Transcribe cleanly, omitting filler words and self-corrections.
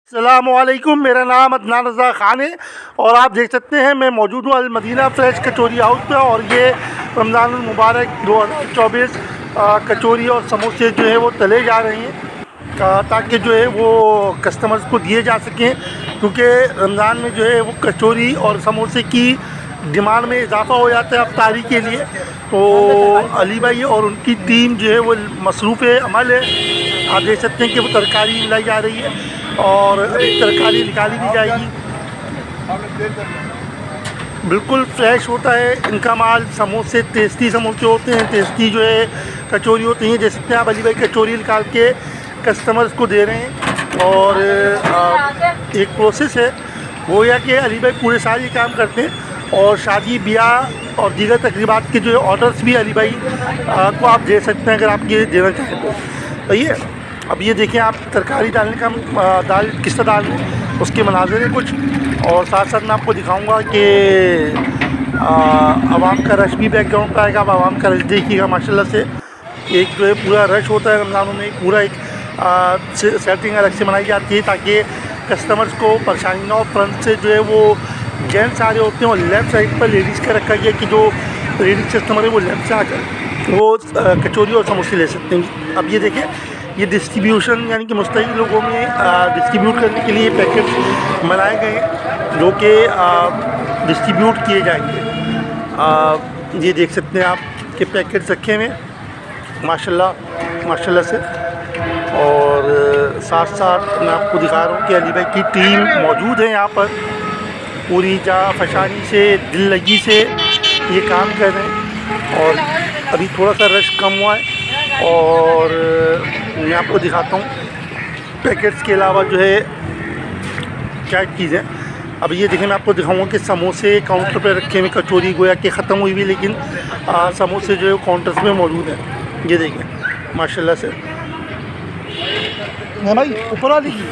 अस्सलामुअलैकुम, मेरा नाम अदनान रज़ा ख़ान है और आप देख सकते हैं मैं मौजूद हूँ अल मदीना फ्रेश कचौरी हाउस पे। और ये रमज़ान मुबारक 2024 कचौरी और समोसे जो है वो तले जा रहे हैं ताकि जो है वो कस्टमर्स को दिए जा सकें, क्योंकि रमज़ान में जो है वो कचौरी और समोसे की डिमांड में इजाफ़ा हो जाता है अफ्तारी के लिए। तो अली भाई और उनकी टीम जो है वो मसरूफ़ अमल है। आप देख सकते हैं कि वो तरकारी मिलाई जा रही है और अभी तरकारी निकाली भी जाएगी। बिल्कुल फ्रेश होता है इनका माल। समोसे टेस्टी समोसे होते हैं, टेस्टी जो है कचौरी होती हैं। जैसे कि आप अली भाई कचौरी निकाल के कस्टमर्स को दे रहे हैं। और एक प्रोसेस है वो यह कि अली भाई पूरे साल ये काम करते हैं और शादी ब्याह और दीगर तकरीबात के जो है ऑर्डर्स भी अली भाई को आप दे सकते हैं अगर आप ये देना चाहें तो। सही है। अब ये देखें आप तरकारी डालने का दाल किस तरह डाल रहे उसके मनाज़र हैं कुछ, और साथ साथ मैं आपको दिखाऊंगा कि आवाम का रश भी बैकग्राउंड पर आएगा। आप आवाम का रश देखिएगा माशाल्लाह से। एक जो है पूरा रश होता है रमज़ानों में, पूरा एक सेटिंग अलग से बनाई जाती है ताकि कस्टमर्स को परेशानी ना हो। फ्रंट से जो है वो जेंट्स आ रहे होते हैं और लेफ़्ट साइड पर लेडीज़ का रखा गया कि जो लेडीज़ कस्टमर है वो लेफ़्ट से आकर वो कचौरी और समोसे ले सकते हैं। अब ये देखें ये डिस्ट्रीब्यूशन यानी कि मुस्तहिक लोगों में डिस्ट्रीब्यूट करने के लिए पैकेट बनाए गए हैं जो कि डिस्ट्रीब्यूट किए जाएंगे। ये देख सकते हैं आप कि पैकेट्स रखे हुए माशाल्लाह माशाल्लाह से। और साथ साथ मैं आपको दिखा रहा हूँ कि अली भाई की टीम मौजूद है यहाँ पर, पूरी जा फशानी से दिल लगी से ये काम कर रहे हैं। और अभी थोड़ा सा रश कम हुआ है और मैं आपको दिखाता हूँ पैकेट्स के अलावा जो है क्या चीज़ें। अब ये देखें मैं आपको दिखाऊंगा कि समोसे काउंटर पर रखे हुए, कचौरी गोया कि ख़त्म हुई हुई लेकिन समोसे जो है काउंटर्स में मौजूद हैं। ये देखें माशाल्लाह से। भाई ऊपर आ लीजिए।